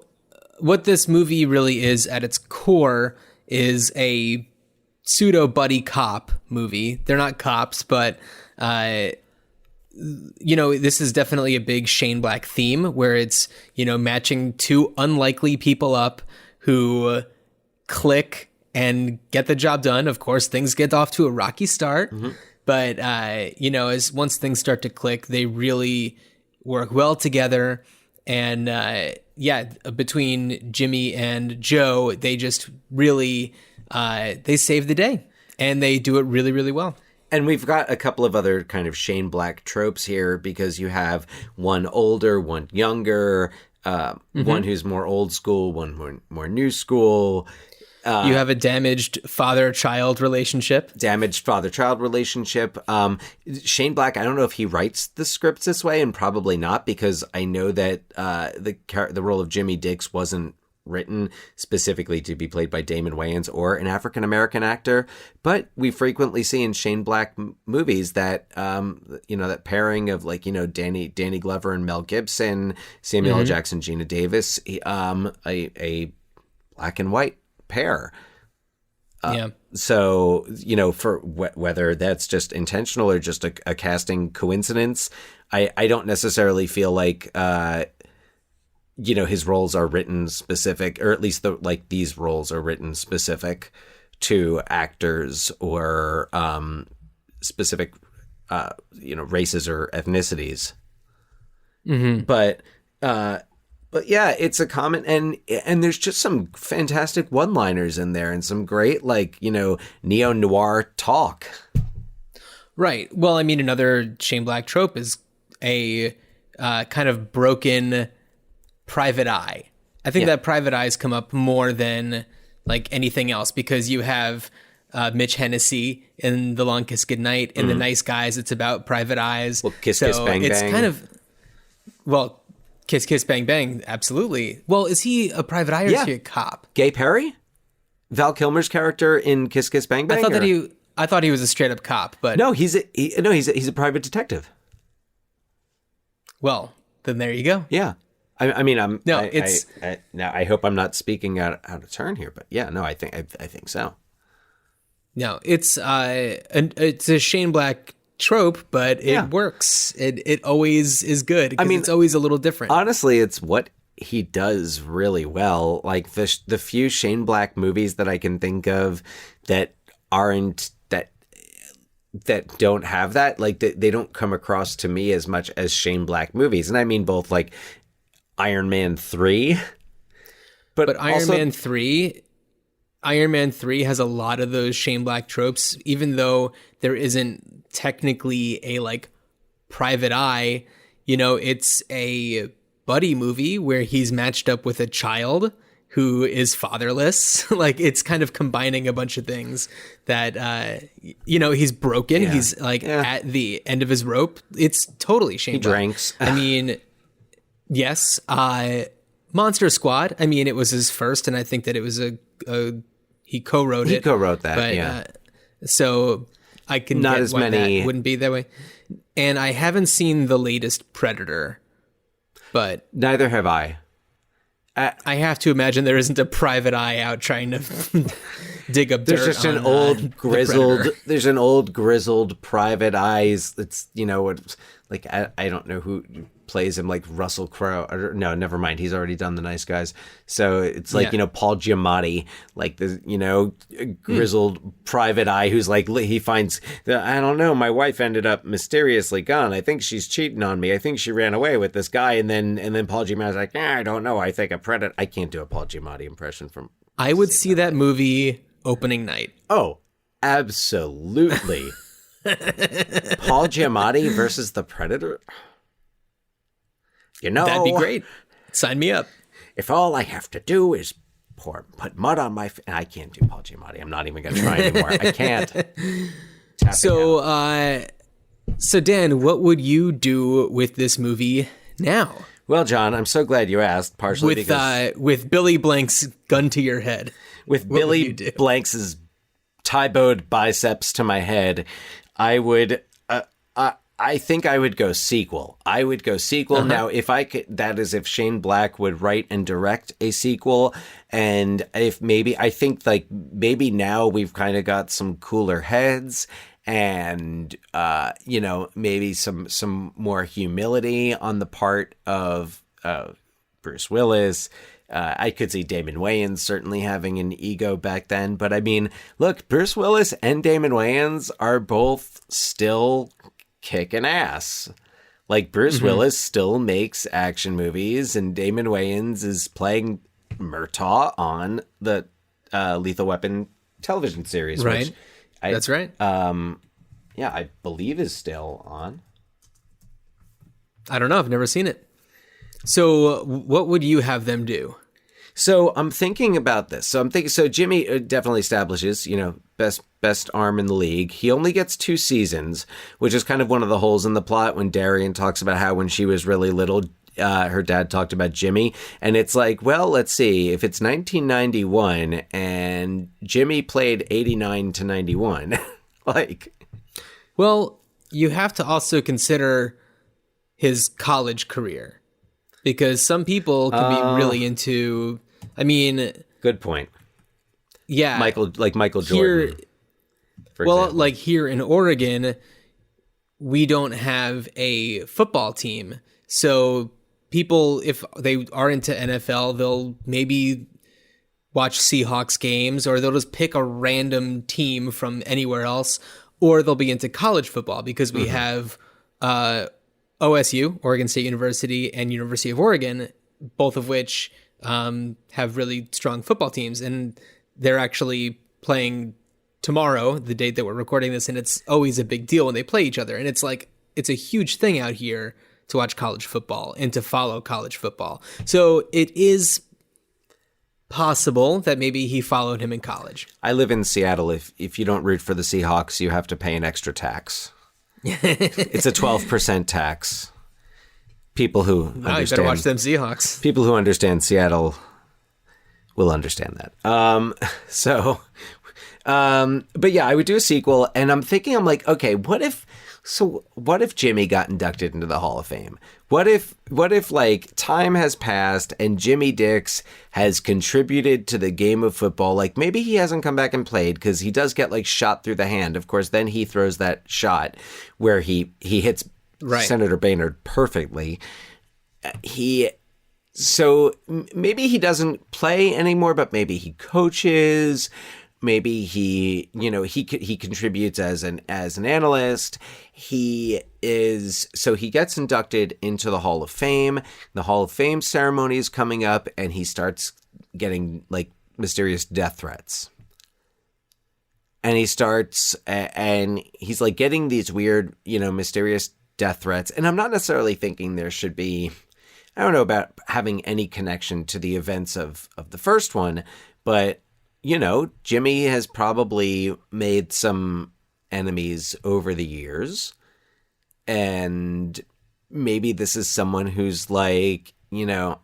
what this movie really is at its core is a pseudo buddy cop movie. They're not cops, but this is definitely a big Shane Black theme where it's, matching two unlikely people up who click and get the job done. Of course, things get off to a rocky start, but as once things start to click, they really work well together. And between Jimmy and Joe, they just really they save the day, and they do it really, really well. And we've got a couple of other kind of Shane Black tropes here, because you have one older, one younger, one who's more old school, one more new school. You have a damaged father-child relationship. Shane Black, I don't know if he writes the scripts this way, and probably not, because I know that the role of Jimmy Dix wasn't written specifically to be played by Damon Wayans or an African-American actor. But we frequently see in Shane Black movies that, that pairing of Danny Glover and Mel Gibson, Samuel L. Jackson, Gina Davis, a black and white pair. So, for whether that's just intentional or just a casting coincidence, I don't necessarily feel like, his roles are written specific, or at least these roles are written specific to actors or specific, races or ethnicities. Mm-hmm. But yeah, it's a common, and there's just some fantastic one-liners in there, and some great neo-noir talk. Right. Well, I mean, another Shane Black trope is a kind of broken private eye. I think that private eyes come up more than like anything else, because you have Mitch Hennessy in The Long Kiss Goodnight. In The Nice Guys, it's about private eyes. Well, Kiss Kiss Bang it's Bang. kind of, well, Kiss Kiss Bang Bang, absolutely. Well, is he a private eye or is he a cop? Gay Perry? Val Kilmer's character in Kiss Kiss Bang Bang? I thought he was a straight up cop, but No, he's a private detective. well, then there you go. Yeah. I mean, now I hope I'm not speaking out of turn here, but yeah, no, I think so. No, it's a Shane Black trope, but it works. It always is good. I mean, it's always a little different. Honestly, it's what he does really well. Like the few Shane Black movies that I can think of that aren't that don't have that, like they don't come across to me as much as Shane Black movies, and I mean both like Iron Man 3, but Iron Man 3 has a lot of those Shane Black tropes, even though there isn't technically a like private eye. You know, it's a buddy movie where he's matched up with a child who is fatherless. Like, it's kind of combining a bunch of things that, he's broken. Yeah. He's like at the end of his rope. It's totally Shane Black. He drinks. I mean, yes. Monster Squad. I mean, it was his first, and I think that it was he co-wrote it. He co-wrote that, but, so I can not get as why many. That wouldn't be that way. And I haven't seen the latest Predator, but neither have I. I have to imagine there isn't a private eye out trying to dig up dirt. There's just an old grizzled. There's an old grizzled private eyes. It's like I don't know who plays him, like Russell Crowe. No, never mind. He's already done The Nice Guys. So it's like Paul Giamatti, like the grizzled private eye who's like he finds I don't know. My wife ended up mysteriously gone. I think she's cheating on me. I think she ran away with this guy. And then Paul Giamatti's like, I don't know. I think a predator. I can't do a Paul Giamatti impression from. I would see that movie opening night. Oh, absolutely. Paul Giamatti versus the Predator. That'd be great. Sign me up. If all I have to do is put mud on my I can't do Paul Giamatti. I'm not even going to try anymore. I can't. So Dan, what would you do with this movie now? Well, John, I'm so glad you asked. Partially because with Billy Blanks' gun to your head, with Billy Blanks' Tae-Bo'd biceps to my head, I would. I think I would go sequel. Now, if I could, that is if Shane Black would write and direct a sequel. And if I think like maybe now we've kind of got some cooler heads and, maybe some more humility on the part of Bruce Willis. I could see Damon Wayans certainly having an ego back then. But I mean, look, Bruce Willis and Damon Wayans are both still kicking ass. Like Bruce Willis still makes action movies, and Damon Wayans is playing Murtaugh on the Lethal Weapon television series. Right. Which that's right. I believe is still on. I don't know. I've never seen it. So what would you have them do? So I'm thinking about this. So Jimmy definitely establishes, best arm in the league. He only gets 2 seasons, which is kind of one of the holes in the plot when Darian talks about how when she was really little, her dad talked about Jimmy. And it's like, well, let's see. If it's 1991 and Jimmy played 89 to 91, Well, you have to also consider his college career. Because some people can be really into, good point. Yeah. Michael Jordan. Well, like here in Oregon, we don't have a football team. So people, if they are into NFL, they'll maybe watch Seahawks games, or they'll just pick a random team from anywhere else, or they'll be into college football because we have OSU, Oregon State University, and University of Oregon, both of which have really strong football teams. And they're actually playing tomorrow, the date that we're recording this, and it's always a big deal when they play each other. And it's like, it's a huge thing out here to watch college football and to follow college football. So it is possible that maybe he followed him in college. I live in Seattle. If you don't root for the Seahawks, you have to pay an extra tax. It's a 12% tax. People who Wow, you better watch them Seahawks. People who understand Seattle will understand that. But yeah, I would do a sequel, and I'm like, okay, what if Jimmy got inducted into the Hall of Fame? What if like time has passed and Jimmy Dix has contributed to the game of football? Like maybe he hasn't come back and played because he does get like shot through the hand. Of course, then he throws that shot where he hits Senator Boehner perfectly. So maybe he doesn't play anymore, but maybe he coaches. Maybe he contributes as an analyst. He gets inducted into the Hall of Fame. The Hall of Fame ceremony is coming up, and he starts getting like mysterious death threats. And he's like getting these weird, mysterious death threats. And I'm not necessarily thinking there should be, I don't know about having any connection to the events of the first one, but Jimmy has probably made some enemies over the years. And maybe this is someone who's like, I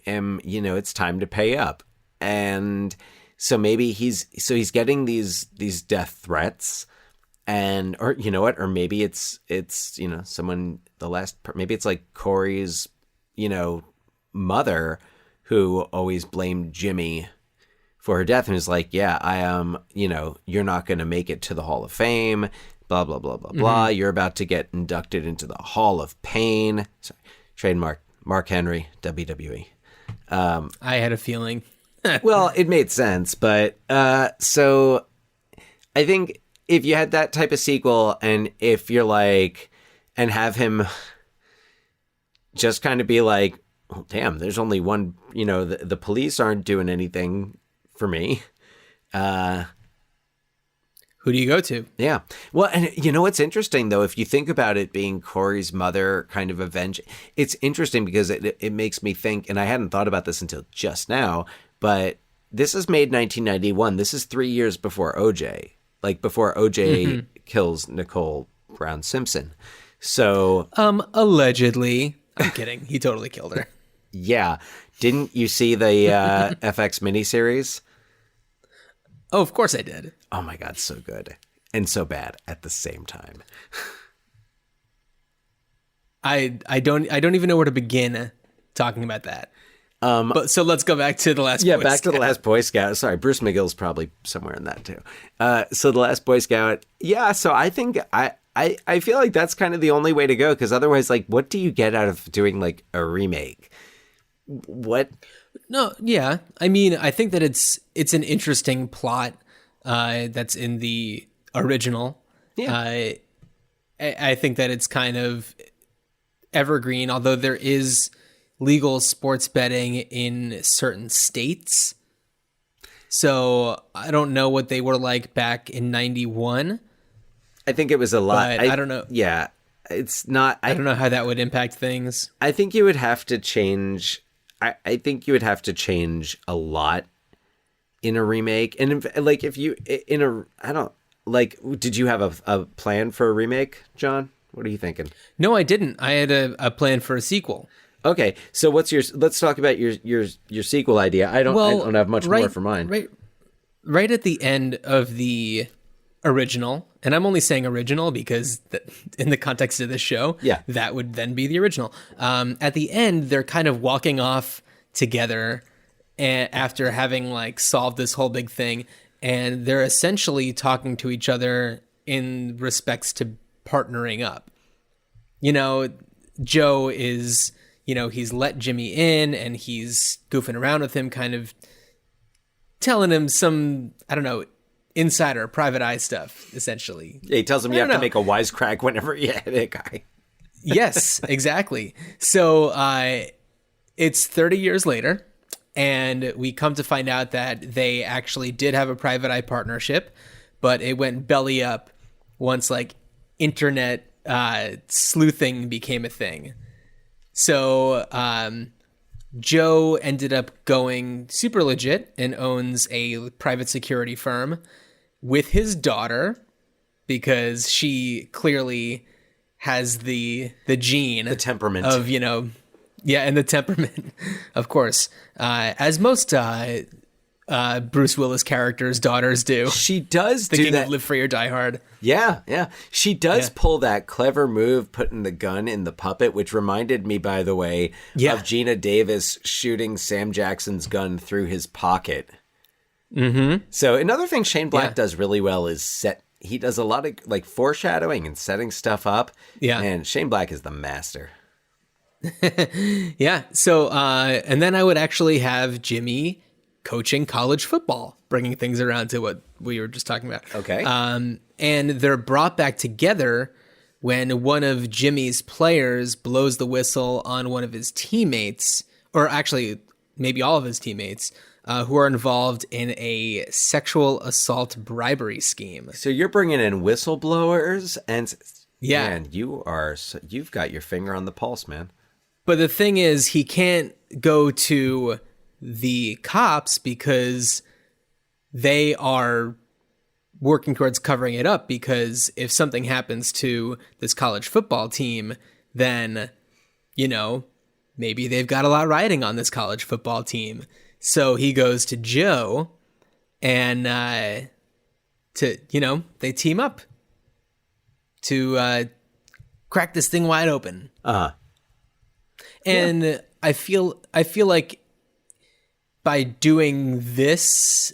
am, it's time to pay up. And so maybe he's getting these death threats, or maybe it's someone, maybe it's like Corey's, mother who always blamed Jimmy for her death and was like, yeah, I am, you're not going to make it to the Hall of Fame, blah, blah, blah, blah, blah. You're about to get inducted into the Hall of Pain. Sorry, trademark, Mark Henry, WWE. I had a feeling. Well, it made sense, but so I think if you had that type of sequel and if you're like, and have him just kind of be like, oh, damn, there's only one, the police aren't doing anything for me. Who do you go to? Yeah. Well, and what's interesting though, if you think about it being Corey's mother kind of avenge, it's interesting because it makes me think, and I hadn't thought about this until just now, but this is made 1991. This is 3 years before OJ, like before OJ kills Nicole Brown Simpson. So, allegedly, I'm kidding. He totally killed her. Yeah. Didn't you see the FX miniseries? Oh, of course I did. Oh my God, so good and so bad at the same time. I don't even know where to begin talking about that. But so let's go back to The Last Boy Scout. Yeah, back to The Last Boy Scout. Sorry, Bruce McGill's probably somewhere in that too. So The Last Boy Scout. Yeah, so I think I feel like that's kind of the only way to go, because otherwise, like, what do you get out of doing like a remake? What? No, yeah. I mean, I think that it's an interesting plot that's in the original. Yeah. I think that it's kind of evergreen, although there is legal sports betting in certain states. So I don't know what they were like back in 91. I think it was a lot. I don't know. Yeah. It's not. I don't know how that would impact things. I think you would have to change. I think you would have to change a lot in a remake. And like if you did you have a plan for a remake, John? What are you thinking? No, I didn't. I had a plan for a sequel. Okay, so let's talk about your sequel idea. I don't have much more for mine. Right at the end of the original, and I'm only saying original because in the context of this show, that would then be the original. At the end, they're kind of walking off together after having like solved this whole big thing, and they're essentially talking to each other in respects to partnering up. Joe is, he's let Jimmy in and he's goofing around with him, kind of telling him some, I don't know, insider private eye stuff, essentially. Yeah, he tells him you have to make a wisecrack whenever you hit a guy. Yes, exactly. So it's 30 years later, and we come to find out that they actually did have a private eye partnership, but it went belly up once like internet sleuthing became a thing. So Joe ended up going super legit and owns a private security firm with his daughter because she clearly has the gene, The temperament of, and the temperament, of course, as most Bruce Willis characters' daughters do. She does the do King that. of Live Free or Die Hard. Yeah. She does pull that clever move, putting the gun in the puppet, which reminded me, by the way, of Gina Davis shooting Sam Jackson's gun through his pocket. Mm-hmm. So another thing Shane Black does really well is he does a lot of like foreshadowing and setting stuff up. Yeah. And Shane Black is the master. Yeah. So, and then I would actually have Jimmy coaching college football, bringing things around to what we were just talking about. Okay. And they're brought back together when one of Jimmy's players blows the whistle on one of his teammates, or actually maybe all of his teammates, who are involved in a sexual assault bribery scheme. So you're bringing in whistleblowers, and Yeah. man, you've got your finger on the pulse, man. But the thing is, he can't go to the cops because they are working towards covering it up, because if something happens to this college football team, then, maybe they've got a lot riding on this college football team. So he goes to Joe and they team up to crack this thing wide open. And I feel like by doing this,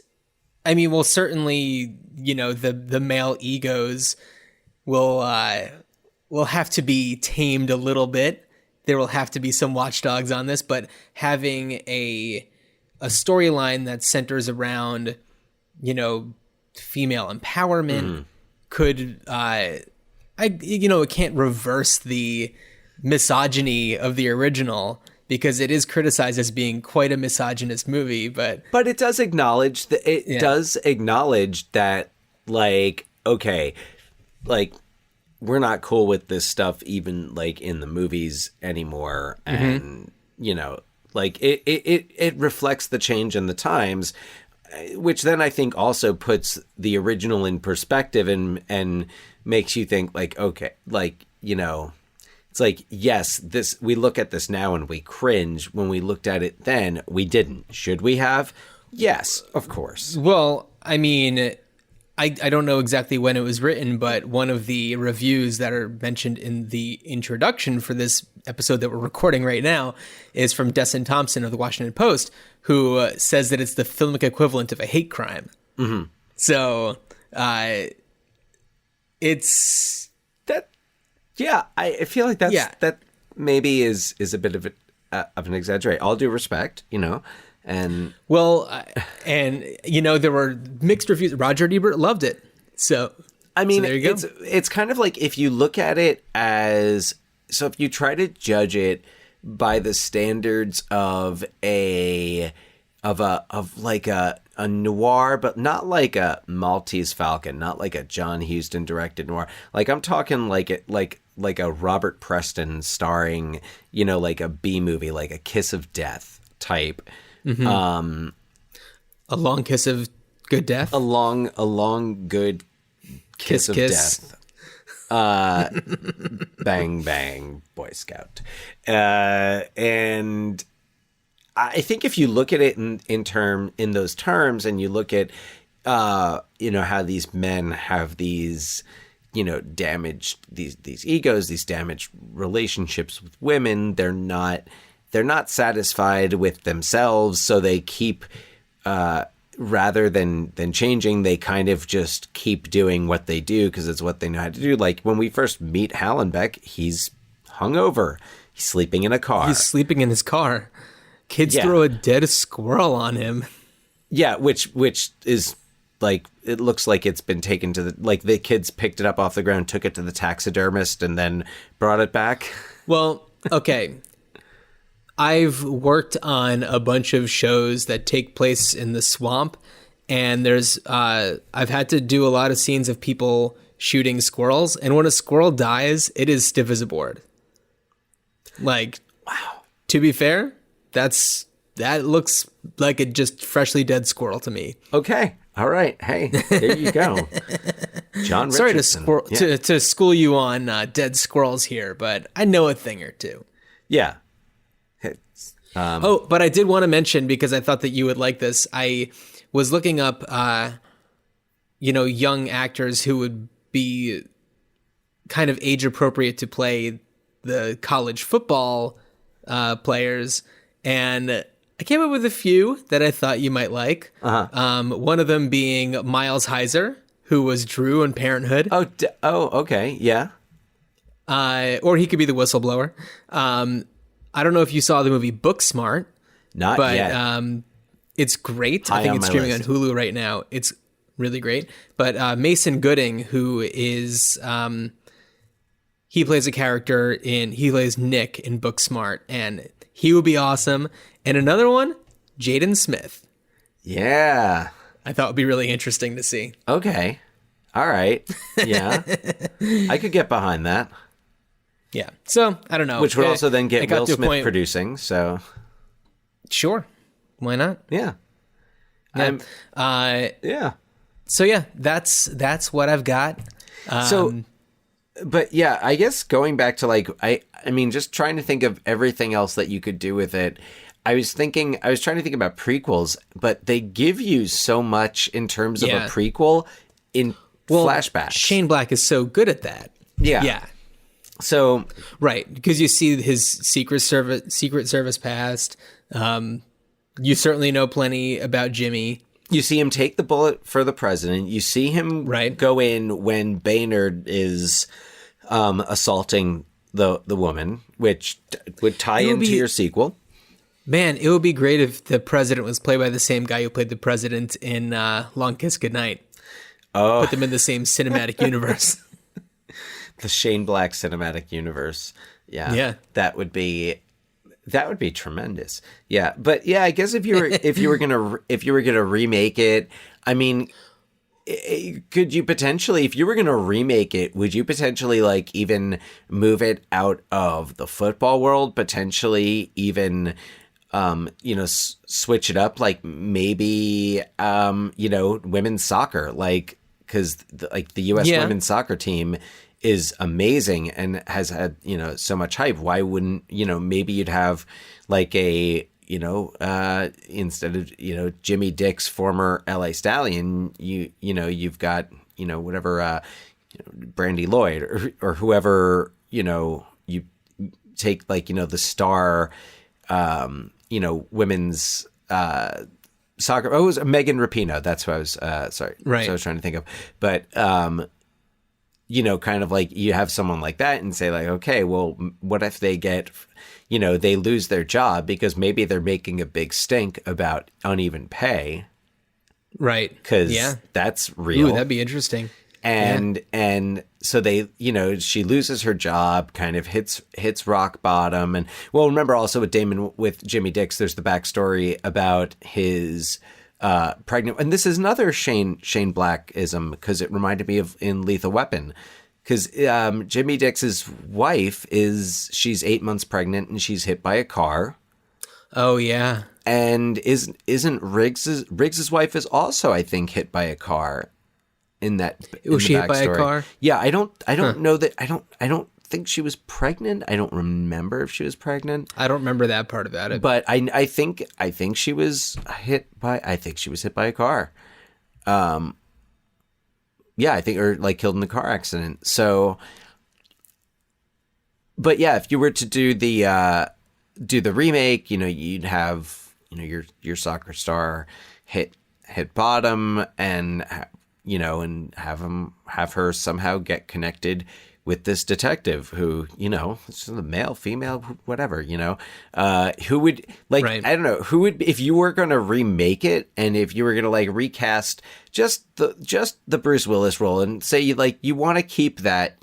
I mean, well, certainly, the male egos will have to be tamed a little bit. There will have to be some watchdogs on this, but having a storyline that centers around, female empowerment could, it can't reverse the misogyny of the original, because it is criticized as being quite a misogynist movie, but it does acknowledge that like, okay, like, we're not cool with this stuff even like in the movies anymore. And like it reflects the change in the times, which then I think also puts the original in perspective and makes you think like, okay, like, it's like, yes, we look at this now and we cringe. When we looked at it then, we didn't. Should we have? Yes, of course. Well, I mean, I don't know exactly when it was written, but one of the reviews that are mentioned in the introduction for this episode that we're recording right now is from Desson Thompson of the Washington Post, who says that it's the filmic equivalent of a hate crime. Mm-hmm. So it's that. Yeah, I feel like that maybe is a bit of an exaggerate. All due respect, and there were mixed reviews. Roger Ebert loved it, so I mean, there you go. It's kind of like, if you look at it if you try to judge it by the standards of a noir, but not like a Maltese Falcon, not like a John Huston directed noir. Like, I'm talking like a Robert Preston starring, like a B movie, like a Kiss of Death type. Mm-hmm. A long kiss of good death. A long good kiss of death. Bang bang, Boy Scout. And I think if you look at it in those terms, and you look at how these men have these damaged these egos, these damaged relationships with women, they're not satisfied with themselves, so they keep rather than changing, they kind of just keep doing what they do because it's what they know how to do. Like, when we first meet Hallenbeck, he's hungover, he's sleeping in a car. He's sleeping in his car. Kids throw a dead squirrel on him. Yeah, which is like, it looks like it's been taken to the kids picked it up off the ground, took it to the taxidermist, and then brought it back. Well, okay. I've worked on a bunch of shows that take place in the swamp, and I've had to do a lot of scenes of people shooting squirrels, and when a squirrel dies, it is stiff as a board. Like, wow. To be fair, that looks like a just freshly dead squirrel to me. Okay. All right. Hey, there you go. John Sorry Richardson. to school you on dead squirrels here, but I know a thing or two. Yeah. But I did want to mention, because I thought that you would like this, I was looking up, young actors who would be kind of age appropriate to play the college football players, and I came up with a few that I thought you might like. One of them being Miles Heiser, who was Drew in Parenthood. Okay. Yeah. Or he could be the whistleblower. I don't know if you saw the movie Booksmart. Not but, yet. It's great. High I think on it's my streaming list. on Hulu right now. It's really great. But Mason Gooding, who is... he plays he plays Nick in Booksmart, and he would be awesome. And another one, Jaden Smith. Yeah. I thought would be really interesting to see. Okay. All right. Yeah. I could get behind that. Yeah. So, I don't know. Which would also then It get got Will to a Smith point- producing. So, Sure. Why not? yeah. Yeah. Yeah. So, yeah, that's what I've got. But yeah, I guess going back to I mean, just trying to think of everything else that you could do with it. I was trying to think about prequels, but they give you so much in terms of a prequel in flashbacks. Shane Black is so good at that. Yeah. Yeah. So, Right, because you see his Secret Service past. You certainly know plenty about Jimmy. you see him take the bullet for the president. You see him go in when Baynard is assaulting the woman, which would tie into your sequel. Man, it would be great if the president was played by the same guy who played the president in Long Kiss Goodnight. Oh. Put them in the same cinematic universe. The Shane Black cinematic universe. Yeah. Yeah. That would be tremendous. Yeah. But yeah, I guess if you were gonna remake it, I mean, could you potentially, if you were gonna remake it, would you potentially even move it out of the football world? Potentially even switch it up, maybe women's soccer, because the U.S. women's soccer team is amazing and has had so much hype. Why wouldn't maybe you'd have instead of Jimmy Dick's former LA Stallion, you've got whatever Brandy Lloyd or whoever you take the star women's soccer. Oh, it was Megan Rapinoe. That's what I was sorry. Right. So I was trying to think of. But kind of you have someone like that and say okay, well, what if they get, they lose their job because maybe they're making a big stink about uneven pay. Right. Because that's real. Ooh, that'd be interesting. And so they, she loses her job, kind of hits rock bottom. And remember also with Jimmy Dix, there's the backstory about his pregnant. And this is another Shane Blackism, because it reminded me of in Lethal Weapon. Because Jimmy Dix's wife she's 8 months pregnant and she's hit by a car. Oh yeah. And isn't Riggs's wife is also, I think, hit by a car. Was she hit by a car? Yeah, I don't know that. I don't think she was pregnant. I don't remember if she was pregnant. I don't remember that part about it. But I think she was hit by a car. Yeah, I think, or killed in a car accident. So, but yeah, if you were to do the remake, you'd have your soccer star hit bottom and and have her somehow get connected with this detective who, it's the male, female, whatever, who would I don't know, who would, if you were going to remake it and if you were going to recast just the Bruce Willis role and say you want to keep that,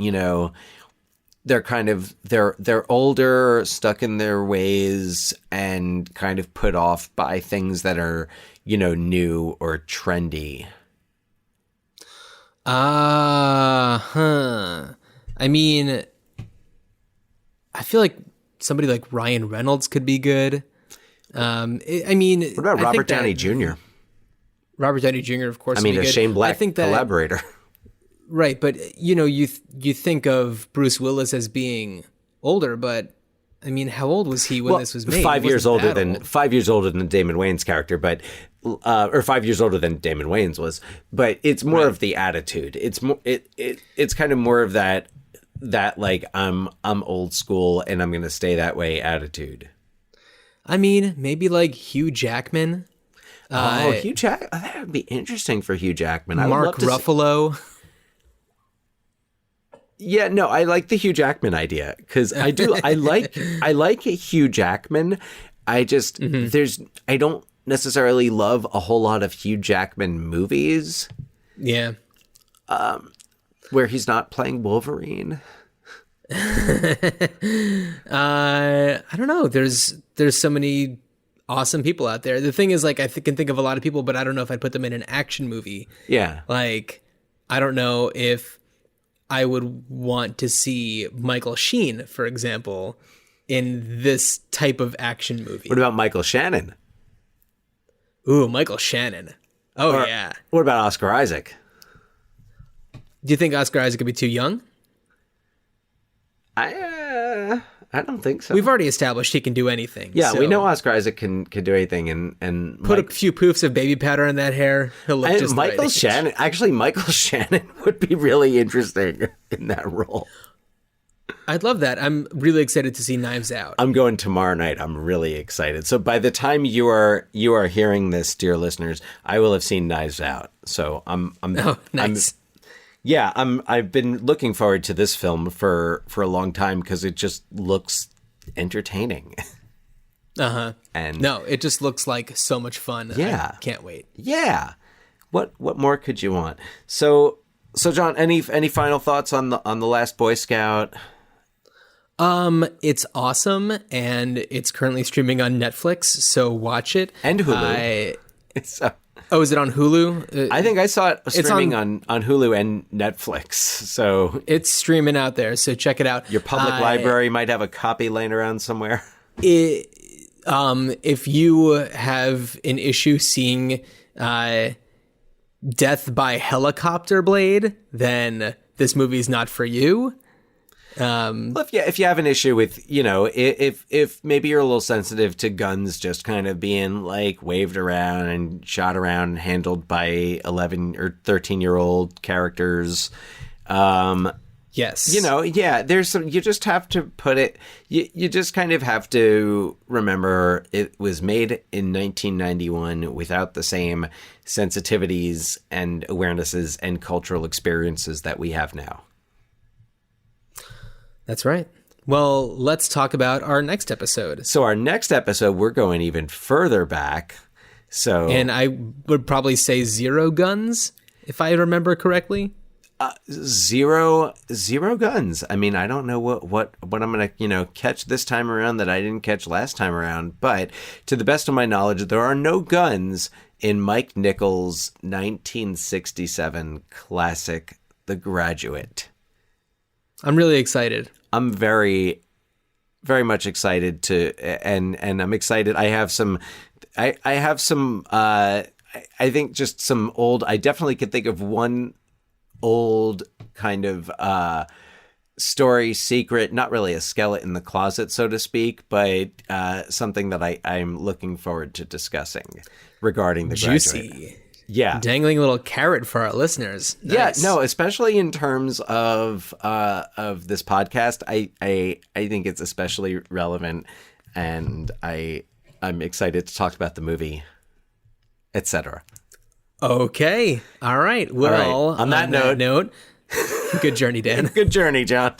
they're kind of, they're older, stuck in their ways and kind of put off by things that are, new or trendy. I mean, I feel like somebody like Ryan Reynolds could be good. I mean, What about Robert Downey Jr.? Robert Downey Jr. of course. I mean, would a be good. Shane Black I think that, collaborator. right? But you think of Bruce Willis as being older, but I mean, how old was he when this was made? 5 years He older wasn't that than old. 5 years older than Damon Wayans' character, but or 5 years older than Damon Wayans was. But it's more of the attitude. It's more it's kind of more of that like I'm old school and I'm going to stay that way attitude. I mean, maybe like Hugh Jackman. Hugh Jackman. That would be interesting for Hugh Jackman. I would Mark love to Ruffalo. Yeah, no, I like the Hugh Jackman idea because I do. I like Hugh Jackman. I just I don't necessarily love a whole lot of Hugh Jackman movies. Yeah. Where he's not playing Wolverine. I don't know. There's so many awesome people out there. The thing is, like, I can think of a lot of people, but I don't know if I'd put them in an action movie. Yeah. Like, I don't know if I would want to see Michael Sheen, for example, in this type of action movie. What about Michael Shannon? Ooh, Michael Shannon. Oh, yeah. What about Oscar Isaac? Do you think Oscar Isaac could be too young? I don't think so. We've already established he can do anything. Yeah, so we know Oscar Isaac can do anything, and put a few poofs of baby powder in that hair. He'll look just Michael right. Shannon. Actually, Michael Shannon would be really interesting in that role. I'd love that. I'm really excited to see Knives Out. I'm going tomorrow night. I'm really excited. So by the time you are hearing this, dear listeners, I will have seen Knives Out. So I'm Oh, nice. I've been looking forward to this film for a long time because it just looks entertaining. Uh-huh. And no, it just looks like so much fun. Yeah. I can't wait. Yeah. What more could you want? So John, any final thoughts on the Last Boy Scout? It's awesome, and it's currently streaming on Netflix, so watch it. And Hulu. Oh, is it on Hulu? I think I saw it streaming on Hulu and Netflix. So it's streaming out there, so check it out. Your public library might have a copy laying around somewhere. If you have an issue seeing death by helicopter blade, then this movie's not for you. Well, if you have an issue with, if maybe you're a little sensitive to guns just kind of being like waved around and shot around and handled by 11 or 13-year-old characters, yes, there's some, you just have to put it, you just kind of have to remember it was made in 1991 without the same sensitivities and awarenesses and cultural experiences that we have now. That's right. Well, let's talk about our next episode. So our next episode, we're going even further back. And I would probably say Zero Guns, if I remember correctly. Zero guns. I mean, I don't know what I'm going to, catch this time around that I didn't catch last time around. But to the best of my knowledge, there are no guns in Mike Nichols' 1967 classic, The Graduate. I'm really excited. I'm very, very much excited and I'm excited. I have some, I think just some old, I definitely could think of one old kind of, story secret, not really a skeleton in the closet, so to speak, but, something that I'm looking forward to discussing regarding The Graduate. Juicy. Yeah. Dangling a little carrot for our listeners. Nice. Yeah, no, especially in terms of this podcast, I think it's especially relevant, and I'm excited to talk about the movie, etc. Okay. All right. Well, on that note, good journey, Dan. Good journey, John.